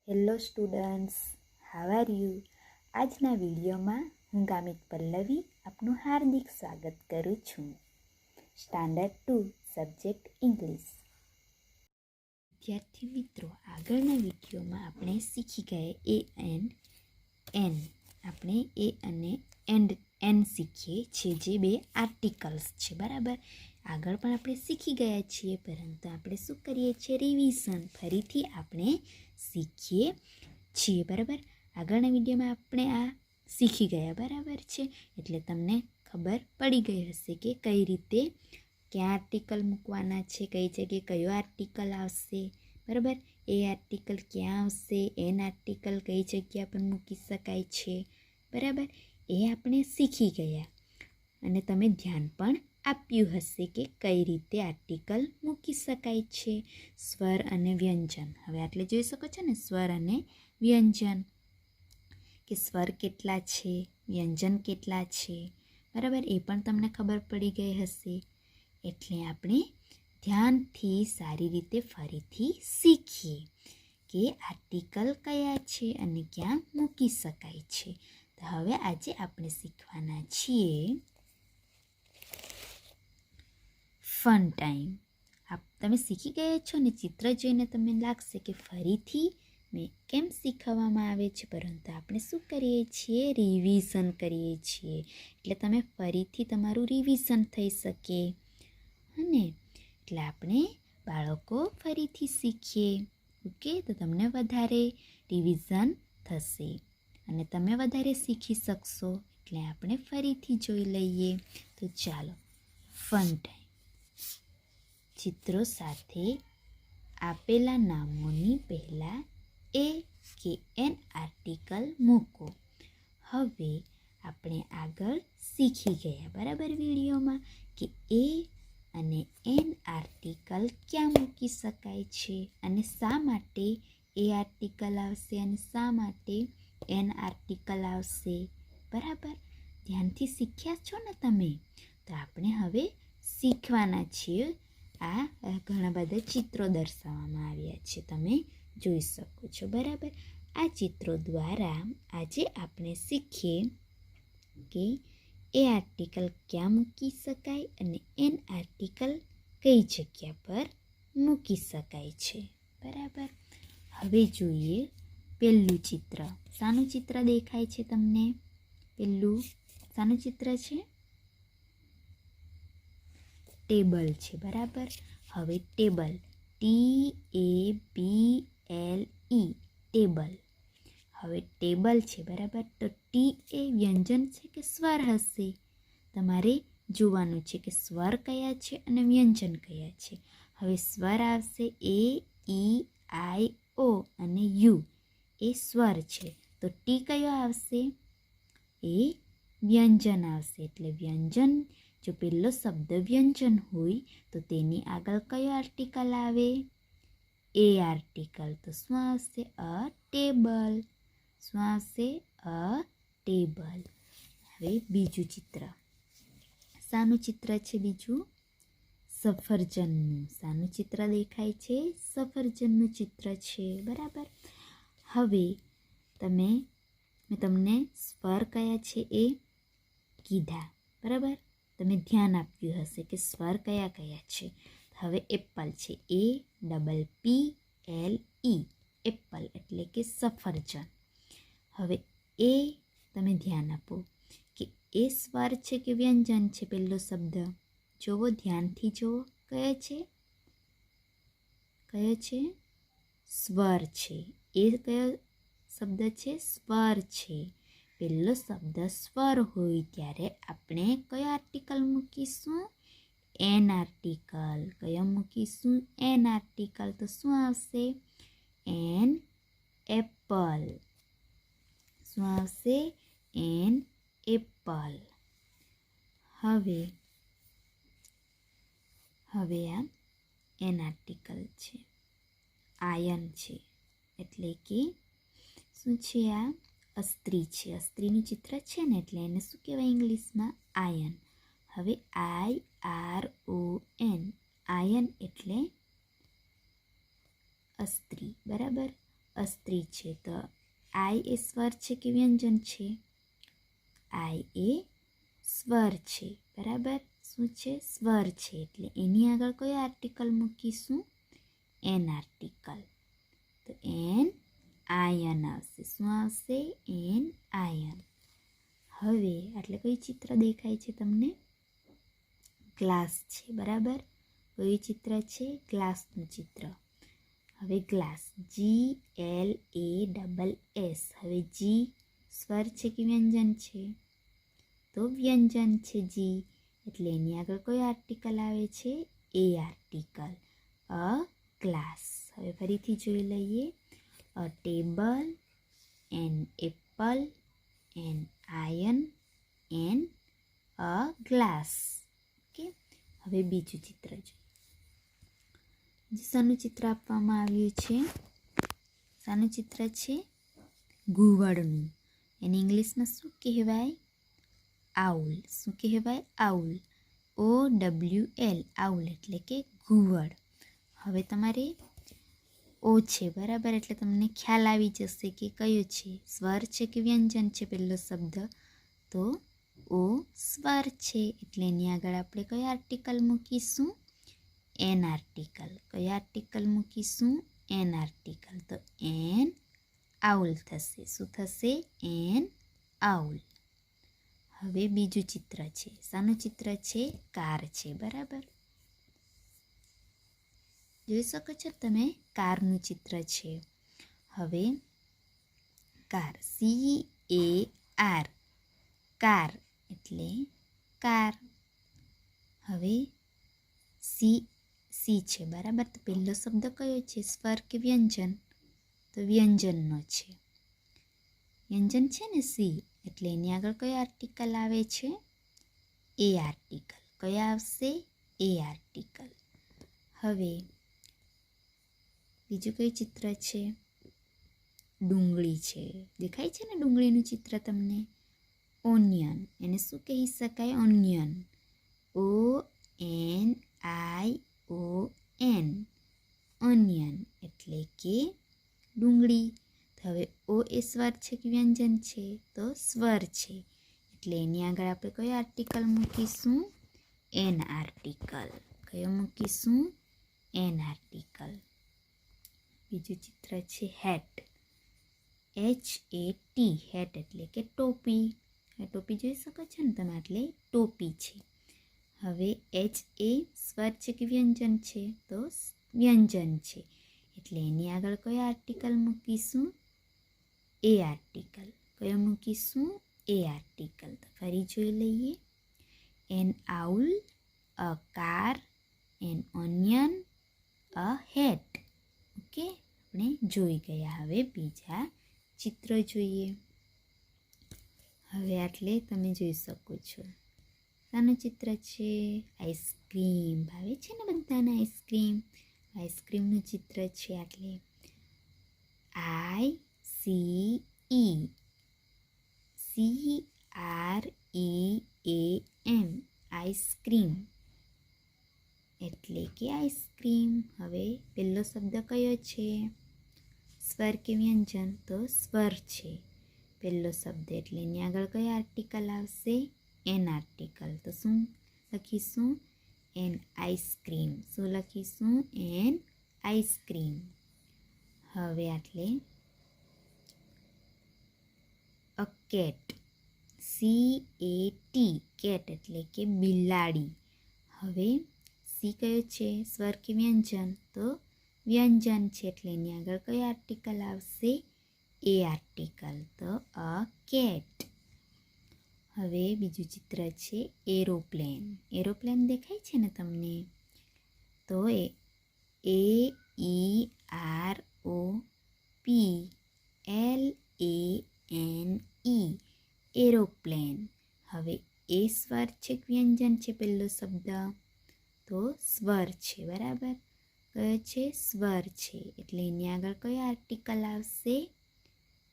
Hello students, how are you? આજના વિડીયોમાં હું ગામિત પલ્લવી આપનું હાર્દિક સ્વાગત કરું છું. Standard 2 subject English. વિદ્યાર્થી મિત્રો, આગળના વિડીયોમાં આપણે શીખી ગયા એ એન્ડ એન. આપણે એ અને એન શીખીએ છીએ, જે બે આર્ટિકલ્સ છે. બરાબર, આગળ પણ આપણે શીખી ગયા છીએ, પરંતુ આપણે શું કરીએ છીએ? રિવિઝન. ફરીથી આપણે શીખીએ છીએ. બરાબર, આગળના વિડીયોમાં આપણે આ શીખી ગયા. બરાબર છે, એટલે તમને ખબર પડી ગઈ હશે કે કઈ રીતે ક્યાં આર્ટિકલ મૂકવાના છે, કઈ જગ્યાએ કયો આર્ટિકલ આવશે. બરાબર, એ આર્ટિકલ ક્યાં આવશે, એન આર્ટિકલ કઈ જગ્યા પર મૂકી શકાય છે. બરાબર, એ આપણે શીખી ગયા અને તમે ધ્યાન પણ આપ્યું હશે કે કઈ રીતે આર્ટિકલ મૂકી શકાય છે. સ્વર અને વ્યંજન. હવે આટલે જોઈ શકો છો ને, સ્વર અને વ્યંજન, કે સ્વર કેટલા છે, વ્યંજન કેટલા છે. બરાબર, એ પણ તમને ખબર પડી ગઈ હશે. એટલે આપણે ધ્યાનથી સારી રીતે ફરીથી શીખીએ કે આર્ટિકલ કયા છે અને ક્યાં મૂકી શકાય છે. તો હવે આજે આપણે શીખવાના છીએ ફન ટાઈમ. તમે શીખી ગયા છો ને, ચિત્ર જોઈને તમને લાગશે કે ફરીથી મેં કેમ શીખવવામાં આવે છે, પરંતુ આપણે શું કરીએ છીએ? રિવિઝન કરીએ છીએ. એટલે તમે ફરીથી તમારું રિવિઝન થઈ શકે. અને એટલે આપણે બાળકો ફરીથી શીખીએ. ઓકે, તો તમને વધારે રિવિઝન થશે અને તમે વધારે શીખી શકશો. એટલે આપણે ફરીથી જોઈ લઈએ. તો ચાલો, ફન ટાઈમ. ચિત્રો સાથે આપેલા નામોની પહેલાં એ કે એન આર્ટિકલ મૂકો. હવે આપણે આગળ શીખી ગયા, બરાબર, વિડીયોમાં કે એ અને એન આર્ટિકલ ક્યાં મૂકી શકાય છે અને શા માટે એ આર્ટિકલ આવશે અને શા માટે એન આર્ટિકલ આવશે. બરાબર, ધ્યાનથી શીખ્યા છો ને તમે? તો આપણે હવે શીખવાના છીએ. આ ઘણા બધા ચિત્રો દર્શાવવામાં આવ્યા છે, તમે જોઈ શકો છો. બરાબર, આ ચિત્રો દ્વારા આજે આપણે શીખીએ કે એ આર્ટિકલ ક્યાં મૂકી શકાય અને એન આર્ટિકલ કઈ જગ્યા પર મૂકી શકાય છે. બરાબર, હવે જોઈએ પહેલું ચિત્ર. શાનું ચિત્ર દેખાય છે તમને? પહેલું શાનું ચિત્ર છે? ટેબલ છે. બરાબર, હવે ટેબલ, TABLE, ટેબલ. હવે ટેબલ છે. બરાબર, તો ટી એ વ્યંજન છે કે સ્વર હશે? તમારે જોવાનું છે કે સ્વર કયા છે અને વ્યંજન કયા છે. હવે સ્વર આવશે A, E, I, O અને U, એ સ્વર છે. તો ટી કયો આવશે? એ વ્યંજન આવશે. એટલે વ્યંજન, જો પહેલો શબ્દ વ્યંજન હોય તો તેની આગળ કયો આર્ટિકલ આવે? એ આર્ટિકલ. તો શું આવશે? A table. શું આવશે? A table. હવે બીજું ચિત્ર. શાનું ચિત્ર છે બીજું? સફરજનનું. શાનું ચિત્ર દેખાય છે? સફરજનનું ચિત્ર છે. બરાબર, હવે મેં તમને સ્વર કયા છે એ કીધા. બરાબર, તમે ધ્યાન આપ્યું હશે કે સ્વર કયા કયા છે. હવે એપલ છે, APPLE, એપલ એટલે કે સફરજન. હવે એ તમે ધ્યાન આપો કે એ સ્વર છે કે વ્યંજન છે? પહેલો શબ્દ જોવો, ધ્યાનથી જોવો, કયો છે? કયો છે? સ્વર છે. એ કયો શબ્દ છે? સ્વર છે. પહેલો શબ્દ સ્વર હોય ત્યારે આપણે કયો આર્ટિકલ મૂકીશું? An article. કયો મૂકીશું? An article. તો શું આવશે? An apple. શું આવશે? An apple. હવે આ એન આર્ટિકલ છે. આયન છે, એટલે કે શું છે? આ અસ્ત્રી છે. અસ્ત્રીનું ચિત્ર છે ને, એટલે એને શું કહેવાય ઇંગ્લિશમાં? આયન. હવે IRON, આયન એટલે અસ્ત્રી. બરાબર, સ્ત્રી છે. તો આઈ એ સ્વર છે કે વ્યંજન છે? આઈ એ સ્વર છે. બરાબર, શું છે? સ્વર છે. એટલે એની આગળ કયો આર્ટિકલ મૂકીશું? An article. તો એન આયન આવશે. શું આવશે? An iron. હવે એટલે કઈ ચિત્ર દેખાય છે તમને? ગ્લાસ છે. બરાબર, કયું ચિત્ર છે? ગ્લાસનું ચિત્ર. હવે ગ્લાસ, GLASS. હવે જી સ્વર છે કે વ્યંજન છે? તો વ્યંજન છે જી. એટલે એની આગળ કયો આર્ટિકલ આવે છે? A article. A glass. હવે ફરીથી જોઈ લઈએ. A table, an apple, an iron, an a glass. Okay, હવે બીજું ચિત્ર જોઈએ. શાનું ચિત્ર આપવામાં આવ્યું છે? શાનું ચિત્ર છે? ઘુવડનું. એને ઇંગ્લિશમાં શું કહેવાય? આઉલ. શું કહેવાય? આઉલ. OWL, આઉલ એટલે કે ઘુવડ. હવે તમારે ઓ છે. બરાબર, એટલે તમને ખ્યાલ આવી જશે કે કયો છે, સ્વર છે કે વ્યંજન છે પહેલો શબ્દ? તો ઓ સ્વર છે. એટલે એની આગળ આપણે કયો આર્ટિકલ મૂકીશું? An article. કયો આર્ટિકલ મૂકીશું? An article. તો એન આઉલ થશે. શું થશે? An owl. હવે બીજું ચિત્ર છે. શાનું ચિત્ર છે? કાર છે. બરાબર, જોઈ શકો છો તમે, કારનું ચિત્ર છે. હવે કાર, CAR, કાર એટલે કાર. હવે સી છે. બરાબર, તો પહેલો શબ્દ કયો છે? સ્વર કે વ્યંજન? તો વ્યંજનનો છે. વ્યંજન છે ને સી, એટલે એની આગળ કયો આર્ટિકલ આવે છે? A article. કયો આવશે? એ આર્ટિકલ. હવે બીજું કયું ચિત્ર છે? ડુંગળી છે. દેખાય છે ને ડુંગળીનું ચિત્ર તમને? ઓનિયન. એને શું કહી શકાય? ઓનિયન. ONION. ઓનિયન એટલે કે ડુંગળી. હવે ઓ એ સ્વર છે કે વ્યંજન છે? તો સ્વર છે. એટલે એની આગળ આપણે કયો આર્ટિકલ મૂકીશું? An article. કયો મૂકીશું? An article. બીજું ચિત્ર છે હેટ. HAT, હેટ એટલે કે ટોપી. ટોપી જોઈ શકો છો ને તમે? એટલે ટોપી છે. હવે H એ સ્વર છે કે વ્યંજન છે? તો વ્યંજન છે. એટલે એની આગળ કયો આર્ટિકલ મૂકીશું? A article. કયો મૂકીશું? A article. તો ફરી જોઈ લઈએ. An owl, a car, an onion, a hat. Okay, આપણે જોઈ ગયા. હવે બીજા ચિત્ર જોઈએ. હવે આટલે તમે જોઈ શકો છો. શાનું ચિત્ર છે? આઈસ્ક્રીમ. ભાવે છે ને બધાને આઈસ્ક્રીમ? આઈસ્ક્રીમનું ચિત્ર છે. આટલે ICECREAM, આઈસ્ક્રીમ એટલે કે આઈસ્ક્રીમ. હવે પહેલો શબ્દ કયો છે? સ્વર કે વ્યંજન? તો સ્વર છે પહેલો શબ્દ. એટલે એની આગળ કયો આર્ટિકલ આવશે? An article. તો શું લખીશું? An ice cream. શું લખીશું? An ice cream. હવે આટલે અ કેટ. CAT, કેટ એટલે કે બિલાડી. હવે સી કયો છે? સ્વર કે વ્યંજન? તો વ્યંજન છે. એટલે એની આગળ કયો આર્ટિકલ આવશે? એ આર્ટિકલ. તો અ કેટ. હવે બીજું ચિત્ર છે એરોપ્લેન. એરોપ્લેન દેખાય છે ને તમને? તો AEROPLANE, એરોપ્લેન. હવે એ સ્વર છે કે વ્યંજન છે પહેલો શબ્દ? તો સ્વર છે. બરાબર, કયો છે? સ્વર છે. એટલે એની આગળ કયો આર્ટિકલ આવશે?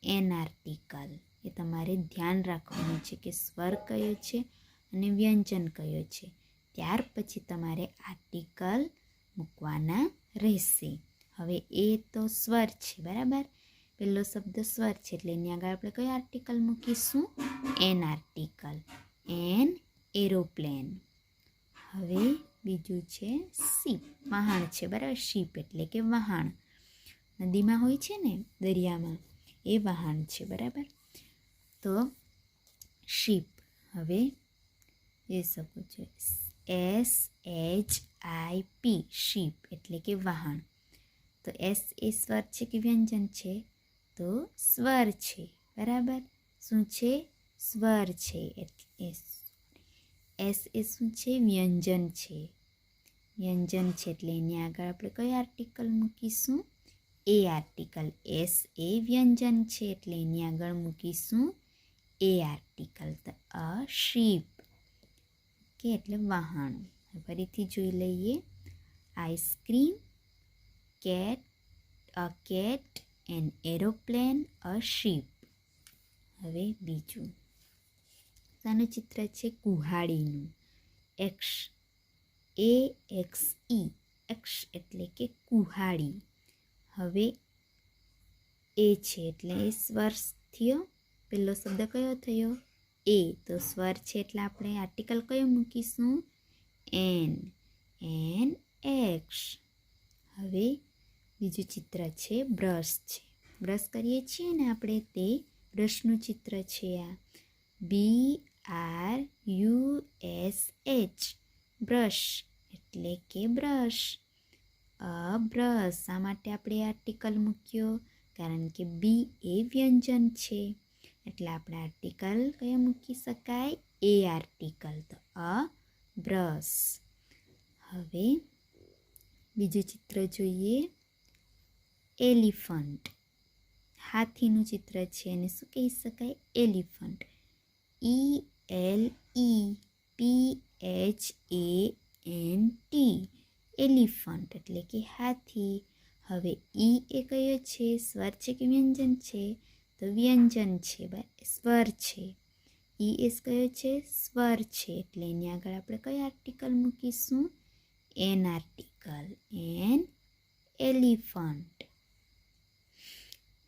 An article. એ તમારે ધ્યાન રાખવાનું છે કે સ્વર કયો છે અને વ્યંજન કયો છે. ત્યાર પછી તમારે આર્ટિકલ મૂકવાના રહેશે. હવે એ તો સ્વર છે. બરાબર, પહેલો શબ્દ સ્વર છે એટલે એની આગળ આપણે કયો આર્ટિકલ મૂકીશું? An article. An aeroplane. હવે બીજું છે શીપ, વહાણ છે બરાબર. શીપ એટલે કે વહાણ. નદીમાં હોય છે ને, દરિયામાં, એ વહાણ છે બરાબર. તો શીપ. હવે એ શકો છો SHIP, શીપ એટલે કે વહાણ. તો એસ એ સ્વર છે કે વ્યંજન છે? તો સ્વર છે બરાબર. શું છે? સ્વર છે. એટલે એસ એ શું છે? વ્યંજન છે. વ્યંજન છે એટલે એની આગળ આપણે કયો આર્ટિકલ મૂકીશું? A article. એસ એ વ્યંજન છે એટલે એની આગળ મૂકીશું એ આર્ટિકલ. તો અ શીપ કે એટલે વહાણ. ફરીથી જોઈ લઈએ. Ice cream, cat, a cat, an aeroplane, a sheep. હવે બીજું સાનું ચિત્ર છે કુહાડીનું. એક્ષ, AXE, એક્ષ એટલે કે કુહાડી. હવે એ છે એટલે એ સ્વર થયો. પહેલો શબ્દ કયો થયો? એ. તો સ્વર છે એટલે આપણે આર્ટિકલ કયો મૂકીશું? એન. An axe. હવે બીજું ચિત્ર છે બ્રશ છે. બ્રશ કરીએ છીએ ને આપણે, તે બ્રશનું ચિત્ર છે આ. BRUSH, બ્રશ એટલે કે બ્રશ. અ બ્રશ. શા માટે આપણે આર્ટિકલ મૂક્યો? કારણ કે બી એ વ્યંજન છે એટલે આપણે આર્ટિકલ કયો મૂકી શકાય? એ આર્ટિકલ. તો અ બ્રશ. હવે બીજું ચિત્ર જોઈએ. એલિફન્ટ, હાથીનું ચિત્ર છે અને શું કહી શકાય? એલિફન્ટ. ELEPHANT, એલિફન્ટ એટલે કે હાથી. હવે ઈ એ કયો છે? સ્વર છે કે વ્યંજન છે? તો વ્યંજન છે, સ્વર છે. ઈ એ કયો છે? સ્વર છે એટલે એની આગળ આપણે કયો આર્ટિકલ મૂકીશું? An article. An elephant.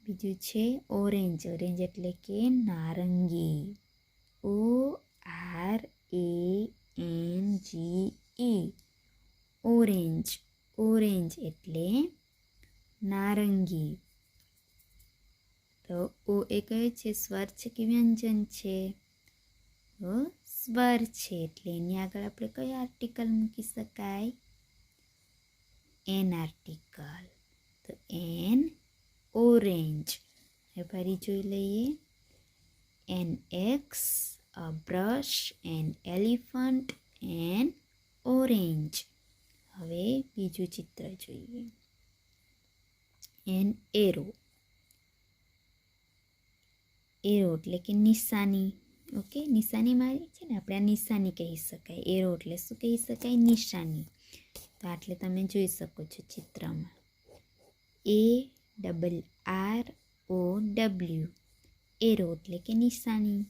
બીજું છે ઓરેન્જ. ઓરેન્જ એટલે કે નારંગી. ORANGE, orange. ઓરેન્જ એટલે નારંગી. તો ઓ એ કયો છે? સ્વર છે કે વ્યંજન છે? તો સ્વર છે એટલે એની આગળ આપણે કયો આર્ટિકલ મૂકી શકાય? An article. તો એન ઓરેન્જ. હવે ફરી જોઈ લઈએ. An axe, a brush, an elephant, an orange. હવે બીજું ચિત્ર જોઈએ. N arrow. એરો એટલે કે નિશાની. ઓકે, નિશાની મારી છે ને આપણે, આ નિશાની કહી શકાય. એરો એટલે શું કહી શકાય? નિશાની. તો આટલે તમે જોઈ શકો છો ચિત્રમાં. ARROW, એરો એટલે કે નિશાની.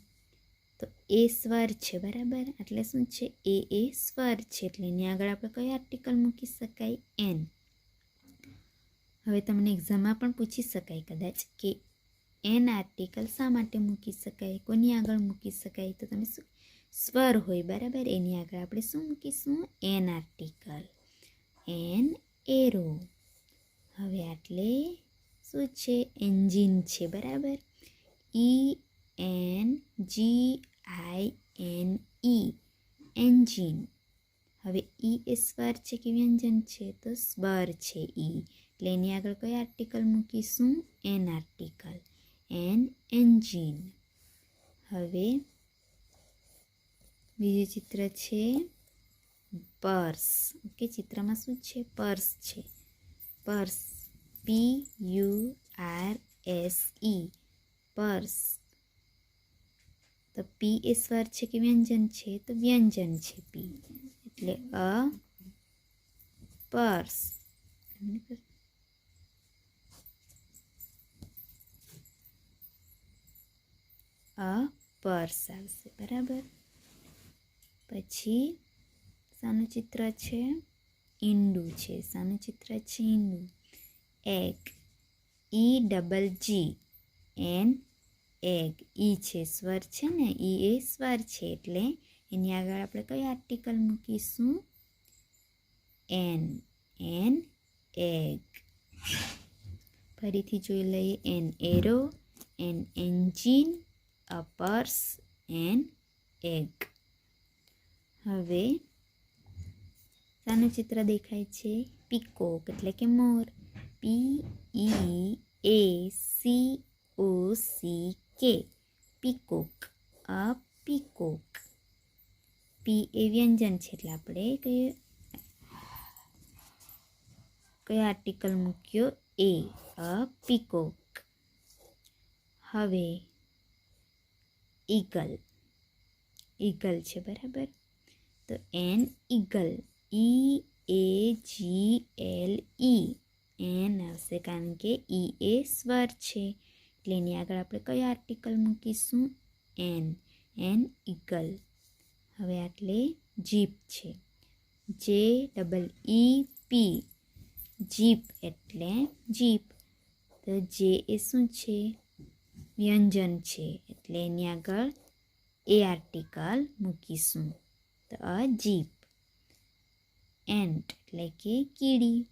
તો એ સ્વર છે બરાબર. એટલે શું છે? એ સ્વર છે એટલે એની આગળ આપણે કયો આર્ટિકલ મૂકી શકાય? એન. હવે તમને એક્ઝામમાં પણ પૂછી શકાય કદાચ કે એન આર્ટિકલ શા માટે મૂકી શકાય? કોની આગળ મૂકી શકાય? તો તમે શું, સ્વર હોય બરાબર, એની આગળ આપણે શું મૂકીશું? An article. An arrow. હવે આટલે શું છે? એન્જિન છે બરાબર. ENGINE, engine. હવે ઈ એ સ્વર છે કે વ્યંજન છે? તો સ્વર છે ઈ. એટલે એની આગળ કઈ આર્ટિકલ મૂકીશું? An article. An engine. હવે બીજું ચિત્ર છે પર્સ. ઓકે, ચિત્રમાં શું છે? પર્સ છે. પર્સ. PURSE, purse. તો પી એ સ્વર છે કે વ્યંજન છે? તો વ્યંજન છે પી. એટલે અ પર્સ. અ પર્સ આવશે બરાબર. પછી શાનું ચિત્ર છે? ઈંડું છે. શાનું ચિત્ર છે? ઈંડું. Egg. EGG an egg. E છે સ્વર છે ને, ઈ એ સ્વર છે એટલે એની આગળ આપણે કઈ આર્ટિકલ મૂકીશું? એન. An egg. ફરીથી જોઈ લઈએ. An arrow, an engine, a purse, an egg. હવે શાનું ચિત્ર દેખાય છે? પીકોક એટલે કે મોર. PEACOCK peacock. A peacock. P એ વ્યંજન છે એટલે આપણે કયો આર્ટિકલ મૂક્યો? એ. A peacock. હવે ઈગલ. ઈગલ છે બરાબર. તો એન ઈગલ. EAGLE એન આવશે કારણ કે ઈ એ સ્વર છે એટલે એની આગળ આપણે કયો આર્ટિકલ મૂકીશું? એન. N eagle. હવે આટલે જીપ છે. JEEP જીપ એટલે જીપ. તો જે એ શું છે? વ્યંજન છે એટલે એની આગળ એ આર્ટિકલ મૂકીશું. તો અ જીપ. એન્ટ એટલે કે કીડી.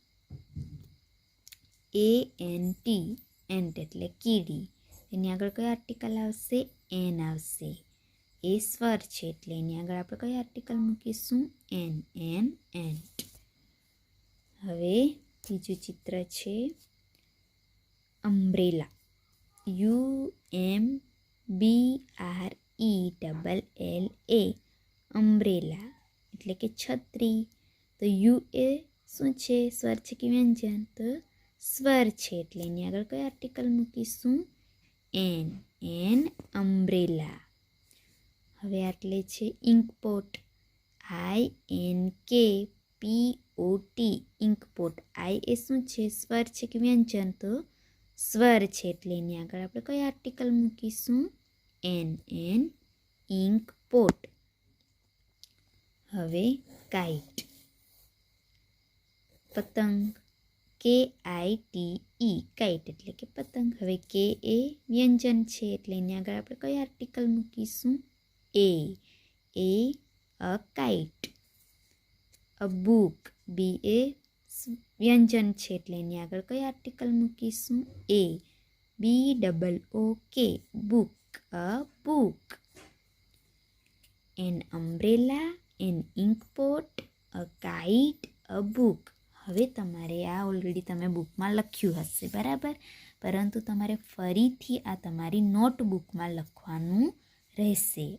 ANT એન્ટ એટલે કીડી. એની આગળ કયો આર્ટિકલ આવશે? એન આવશે. એ સ્વર છે એટલે એની આગળ આપણે કયો આર્ટિકલ મૂકીશું? એન. An ant. હવે બીજું ચિત્ર છે અમ્બ્રેલા. UMBRELLA અમ્બ્રેલા એટલે કે છત્રી. તો યુ એ શું છે? સ્વર છે કે વ્યંજન? તો સ્વર છે એટલે એની આગળ કયો આર્ટિકલ મૂકીશું? એન. An umbrella. હવે આટલે છે ઇન્કપોટ. INKPOT ઇન્કપોટ. આઈ એ શું છે? સ્વર છે કે વ્યંજન? તો સ્વર છે એટલે એની આગળ આપણે કયો આર્ટિકલ મૂકીશું? એન. એન ઇન્કપોટ. હવે કાઇટ. પતંગ. KITE કાઇટ એટલે કે પતંગ. હવે કે એ વ્યંજન છે એટલે એની આગળ આપણે કયો આર્ટિકલ મૂકીશું? એ. એ અ કાઇટ. A book. બી એ વ્યંજન છે એટલે એની આગળ કયો આર્ટિકલ મૂકીશું? A. BOOK book. A book. An umbrella, an inkpot, a kite, a book. હવે તમારે આ ઓલરેડી તમે બુકમાં લખ્યું હશે બરાબર, પરંતુ તમારે ફરીથી આ તમારી નોટબુકમાં લખવાનું રહેશે.